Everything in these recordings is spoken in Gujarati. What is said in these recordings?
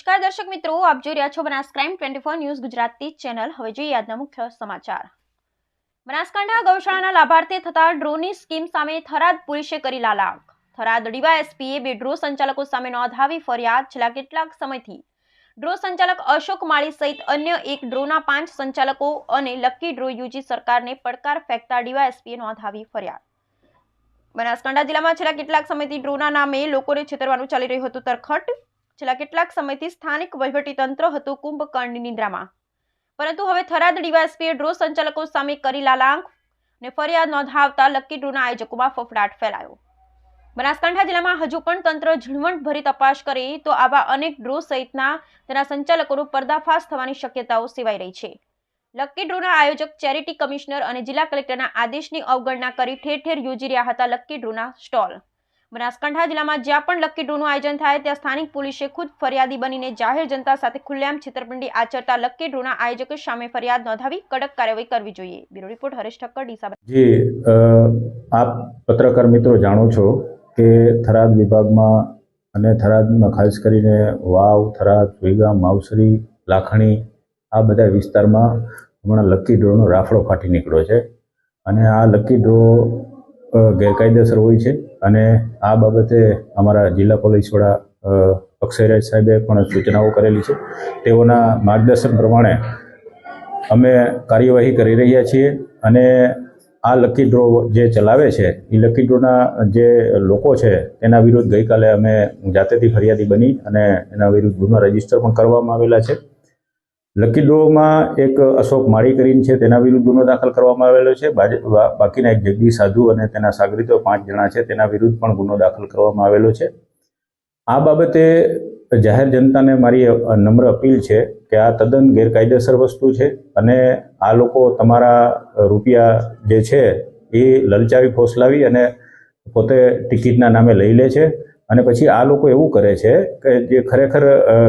નમસ્કાર દર્શક મિત્રો, આપ જોઈ રહ્યા છો Banas crime 24 news Gujarati channel. હવે જોઈએ આજના મુખ્ય સમાચાર। બનાસકાંઠા ગૌશાળાના લાભાર્થી થતા ડ્રોની સ્કીમ સામે થરાદ પોલીસે કરી લાલાક। થરાદ ડીવાયએસપીએ બે ડ્રો સંચાલકો સામે નોંધાવી ફરિયાદ। છેલ્લા કેટલાક સમયથી ડ્રો સંચાલક અશોક માળી સહિત અન્ય એક ડ્રોના 5 સંચાલકો અને લકી ડ્રો યુજી સરકારને પડકાર ફેંકતા ડીવાયએસપીએ નોંધાવી ફરિયાદ। બનાસકાંઠા જિલ્લામાં છેલ્લા કેટલાક સમયથી ડ્રોના નામે લોકોને છેતરવાનું ચાલી રહ્યું હતું તરખટ। છેલ્લા કેટલાક સમયથી સ્થાનિક વહીવટીતંત્ર હતું કુંભકર્ણની નિંદ્રામાં, પરંતુ હવે થરાદ ડીવાયએસપીએ ડ્રો સંચાલકો સામે કરી લાલાંક અને ફરિયાદ નોંધાવતા લકી ડ્રોના આયોજકોમાં ફફડાટ ફેલાયો। બનાસકાંઠા જિલ્લામાં હજુ પણ તંત્ર ઝીણવટભરી તપાસ કરે તો આવા અનેક ડ્રો સહિતના તેના સંચાલકોનો પર્દાફાશ થવાની શક્યતાઓ સેવાઈ રહી છે। લકી ડ્રોના આયોજક ચેરિટી કમિશનર અને જિલ્લા કલેક્ટરના આદેશની અવગણના કરી ઠેર ઠેર યોજી રહ્યા હતા લકી ડ્રોના સ્ટોલ। બનાસકાંઠા જિલ્લામાં જ્યાં પણ લકી ડ્રોનું આયોજન થાય ત્યાં સ્થાનિક પોલીસે ખુદ ફરિયાદી બનીને જાહેર જનતા સાથે ખુલ્લેઆમ છેતરપિંડી આચરતા લકી ડ્રોના આયોજકો સામે ફરિયાદ નોંધાવી કડક કાર્યવાહી કરવી જોઈએ। Bureau report Haresh Thakkar, Deesa. જી, આપ પત્રકાર મિત્રો જાણો છો કે થરાદ વિભાગમાં અને થરાદમાં ખાસ કરીને વાવ, થરાદ, સુઈગામ, માવસરી, લાખણી આ બધા વિસ્તારમાં હમણાં લકી ડ્રોનો રાફડો ફાટી નીકળ્યો છે અને આ લકી ડ્રો ગેરકાયદેસર હોય છે અને આ બાબતે અમારા જિલ્લા પોલીસ વડા અક્ષયરાજ સાહેબે પણ સૂચનાઓ કરેલી છે। તેઓના માર્ગદર્શન પ્રમાણે અમે કાર્યવાહી કરી રહ્યા છીએ અને આ લકી ડ્રો જે ચલાવે છે એ લકી ડ્રોના જે લોકો છે તેના વિરુદ્ધ ગઈકાલે અમે જાતેથી ફરિયાદી બની અને એના વિરુદ્ધ ગુનો રજીસ્ટર પણ કરવામાં આવેલા છે। લકી ડ્રોમાં એક અશોક માળી કરીને છે તેના વિરુદ્ધ ગુનો દાખલ કરવામાં આવેલો છે। બાકીના એક જગદીશ સાધુ અને તેના સાગરીતો 5 જણા છે તેના વિરુદ્ધ પણ ગુનો દાખલ કરવામાં આવેલો છે। આ બાબતે જાહેર જનતાને મારી નમ્ર અપીલ છે કે આ તદ્દન ગેરકાયદેસર વસ્તુ છે અને આ લોકો તમારા રૂપિયા જે છે એ લલચાવી ફોસલાવી અને પોતે ટિકિટના નામે લઈ લે છે અને પછી આ લોકો એવું કરે છે કે જે ખરેખર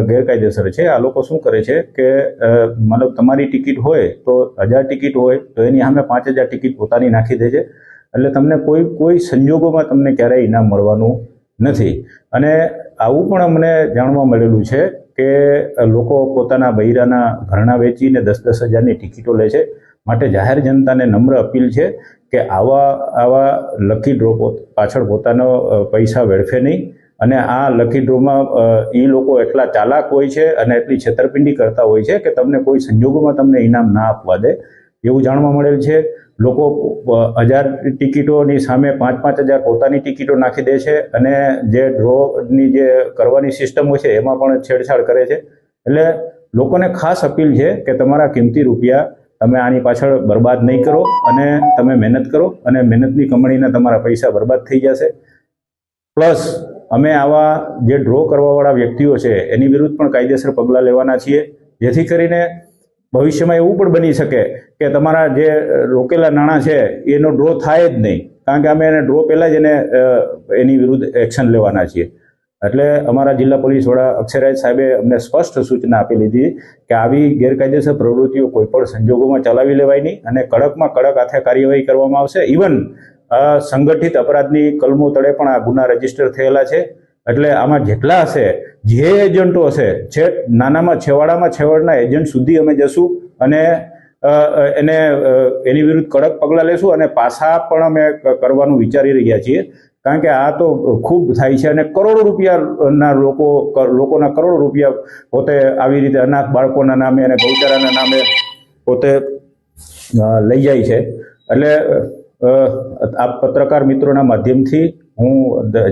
ગેરકાયદેસર છે। આ લોકો શું કરે છે કે મતલબ તમારી ટિકિટ હોય તો 1000 ટિકિટ હોય તો એની સામે 5000 ટિકિટ પોતાની નાખી દે છે, એટલે તમને કોઈ સંજોગોમાં તમને ક્યારેય ઇનામ મળવાનું નથી। અને આવું પણ અમને જાણવા મળેલું છે કે લોકો પોતાના બૈરાના ઘરણા વેચીને 10-10 હજારની ટિકિટો લે છે। માટે જાહેર જનતાને નમ્ર અપીલ છે કે આવા લકી ડ્રો પાછળ પોતાનો પૈસા વેડફે નહીં અને આ લકી ડ્રોમાં એ લોકો એટલા ચાલાક હોય છે અને એટલી છેતરપિંડી કરતા હોય છે કે તમને કોઈ સંજોગોમાં તમને ઇનામ ના આપવા દે એવું જાણવા મળેલ છે। લોકો 1000 ટિકિટોની સામે 5-5000 પોતાની ટિકિટો નાખી દે છે અને જે ડ્રોની જે કરવાની સિસ્ટમ હોય છે એમાં પણ છેડછાડ કરે છે। એટલે લોકોને ખાસ અપીલ છે કે તમારા કિંમતી રૂપિયા તમે આની પાછળ બરબાદ નહીં કરો અને તમે મહેનત કરો અને મહેનતની કમાણીના તમારા પૈસા બરબાદ થઈ જશે। પ્લસ અમે આવા જે ડ્રો કરવાવાળા વ્યક્તિઓ છે એની વિરુદ્ધ પણ કાયદેસર પગલાં લેવાના છીએ, જેથી કરીને ભવિષ્યમાં એવું પણ બની શકે કે તમારા જે રોકેલા નાણાં છે એનો ડ્રો થાય જ નહીં, કારણ કે અમે એને ડ્રો પહેલાં જ એની વિરુદ્ધ એક્શન લેવાના છીએ। એટલે અમારા જિલ્લા પોલીસ વડા અક્ષયરાજ સાહેબે અમને સ્પષ્ટ સૂચના આપી લીધી કે આવી ગેરકાયદેસર પ્રવૃત્તિઓ કોઈ પણ સંજોગોમાં ચલાવી લેવાય નહીં અને કડકમાં કડક હાથે કાર્યવાહી કરવામાં આવશે। ઇવન સંગઠિત અપરાધની કલમો તળે પણ આ ગુના રજીસ્ટર થયેલા છે। એટલે આમાં જેટલા હશે, જે એજન્ટો હશે, નાનામાં છેવાડાના એજન્ટ સુધી અમે જશું અને એની વિરુદ્ધ કડક પગલાં લેશું અને પાછા પણ અમે કરવાનું વિચારી રહ્યા છીએ, કારણ કે આ તો ખૂબ થાય છે અને કરોડો રૂપિયાના લોકોના કરોડો રૂપિયા પોતે આવી રીતે અનાથ બાળકોના નામે અને ગૌચારાના નામે પોતે લઈ જાય છે। એટલે આ પત્રકાર મિત્રોના માધ્યમથી હું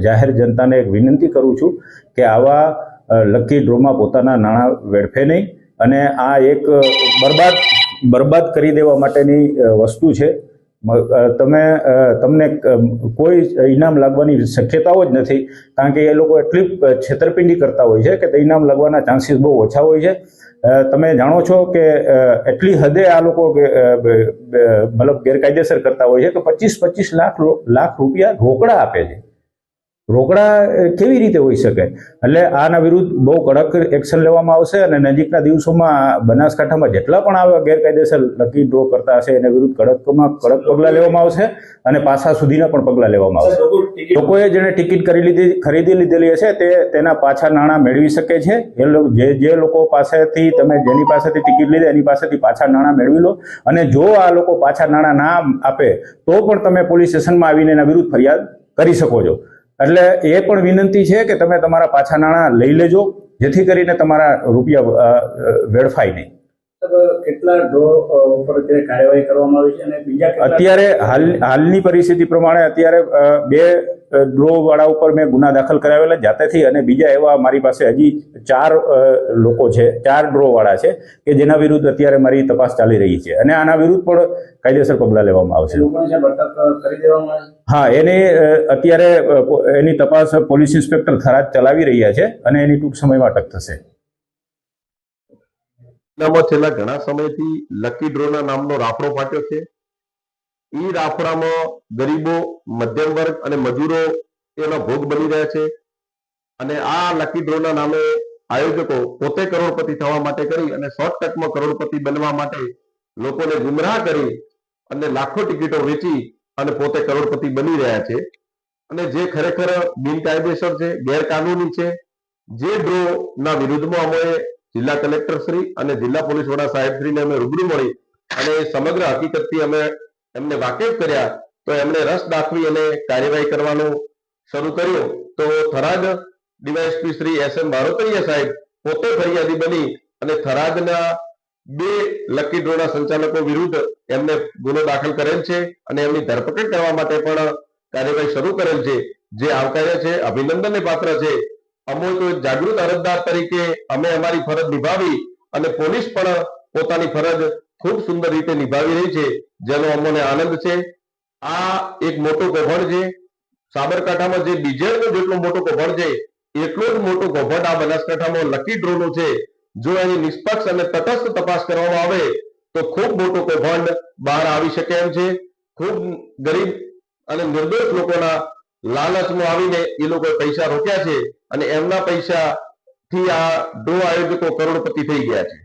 જાહેર જનતાને એક વિનંતી કરું છું કે આવા લકી ડ્રોમાં પોતાના નાણાં વેડફે નહીં અને આ એક બરબાદ કરી દેવા માટેની વસ્તુ છે। તમને કોઈ ઇનામ લાગવાની શક્યતાઓ જ નથી, કારણ કે એ લોકો એટલી છેતરપિંડી કરતા હોય છે કે ઇનામ લાગવાના ચાન્સીસ બહુ ઓછા હોય છે। તમે જાણો છો કે એટલી હદે આ લોકો મતલબ ગેરકાયદેસર કરતા હોય છે કે 25-25 લાખ રૂપિયા રોકડા આપે છે। રોકડા કેવી રીતે હોઈ શકે? એટલે આના વિરુદ્ધ બહુ કડક એક્શન લેવામાં આવશે અને નજીકના દિવસોમાં બનાસકાંઠામાં જેટલા પણ આવા ગેરકાયદેસર લકી ડ્રો કરતા હશે એને વિરુદ્ધ કડકમાં કડક પગલાં લેવામાં આવશે અને પાછા સુધીના પણ પગલાં લેવામાં આવશે. લોકોએ જેણે ટિકિટ ખરીદી લીધેલી હશે તેના પાછા નાણાં મેળવી શકે છે. જે લોકો પાસેથી તમે જેની પાસેથી ટિકિટ લીધી એની પાસેથી પાછા નાણાં મેળવી લો અને જો આ લોકો પાછા નાણાં ના આપે તો પણ તમે પોલીસ સ્ટેશનમાં આવીને એના વિરુદ્ધ ફરિયાદ કરી શકો છો. એટલે એ પણ વિનંતી છે કે તમે તમારા પાછા નાણાં લઈ લેજો જેથી કરીને તમારા રૂપિયા વેડફાય નહીં. કેટલા ડ્રો ઉપર કાર્યવાહી કરવામાં આવી છે અને બીજા અત્યારે હાલની પરિસ્થિતિ પ્રમાણે અત્યારે 2 ડ્રો વાળા ઉપર મેં ગુના દાખલ કરાવેલા જાતેથી અને બીજા એવા મારી પાસે હજી 4 લોકો છે, 4 ડ્રો વાળા છે કે જેના વિરુદ્ધ અત્યારે મારી તપાસ ચાલી રહી છે અને આના વિરુદ્ધ પણ કાયદેસર પગલાં લેવામાં આવશે. હા, અત્યારે એની તપાસ પોલીસ ઇન્સ્પેક્ટર થરાદ ચલાવી રહ્યા છે અને એની ટૂંક સમયમાં અટક થશે. છેલ્લા ઘણા સમયથી લકી ડ્રોના નામનો રાફડો ફાટ્યો છે. એ રાફડામાં ગરીબો, મધ્યમ વર્ગ અને મજૂરો એનો ભોગ બની રહ્યા છે અને આ લકી ડ્રોના નામે આયોજકો પોતે કરોડપતિ થવા માટે કરી અને શોર્ટકટમાં કરોડપતિ બનવા માટે લોકોને ગુમરાહ કરી અને લાખો ટિકિટો વેચી અને પોતે કરોડપતિ બની રહ્યા છે અને જે ખરેખર બિનકાયદેસર છે, ગેરકાનૂની છે. જે ડ્રો ના વિરુદ્ધમાં અમે જિલ્લા કલેક્ટર શ્રી અને જિલ્લા પોલીસ વડા સાહેબ શ્રીને અમે રૂબરૂ મળી અને સમગ્ર હકીકતથી અમે એમને વાકેફ કર્યા તો એમણે રસ દાખવી અને કાર્યવાહી કરવાનું શરૂ કર્યું. તો થરાદ ડીવાયએસપી શ્રી SM બારોતરિયા સાહેબ પોતે ફરિયાદી બની અને થરાદના 2 લકી ડ્રોના સંચાલકો વિરુદ્ધ એમને ગુનો દાખલ કરેલ છે અને એમની ધરપકડ કરવા માટે પણ કાર્યવાહી શરૂ કરેલ છે, જે આવકાર્ય છે, અભિનંદનને પાત્ર છે. અમે તો જાગૃત અરજદાર તરીકે અમે અમારી ફરજ નિભાવી અને પોલીસ પણ પોતાની ફરજ ખૂબ સુંદર રીતે નિભાવી રહી છે, જેનો અમને આનંદ છે. આ એક મોટો કૌભાંડ છે. સાબરકાંઠામાં જે ડીઝલનો જેટલો મોટો કૌભાંડ છે એટલો જ મોટો કૌભાંડ આ બનાસકાંઠામાં લકી ડ્રોનો છે. જો એની નિષ્પક્ષ અને તટસ્થ તપાસ કરવામાં આવે તો ખૂબ મોટો કૌભાંડ બહાર આવી શકે એમ છે. ખૂબ ગરીબ અને નિર્દોષ લોકોના લાલચમાં આવીને એ લોકોએ પૈસા રોક્યા છે અને એમના પૈસાથી આ ડ્રો આયોજકો કરોડપતિ થઈ ગયા છે.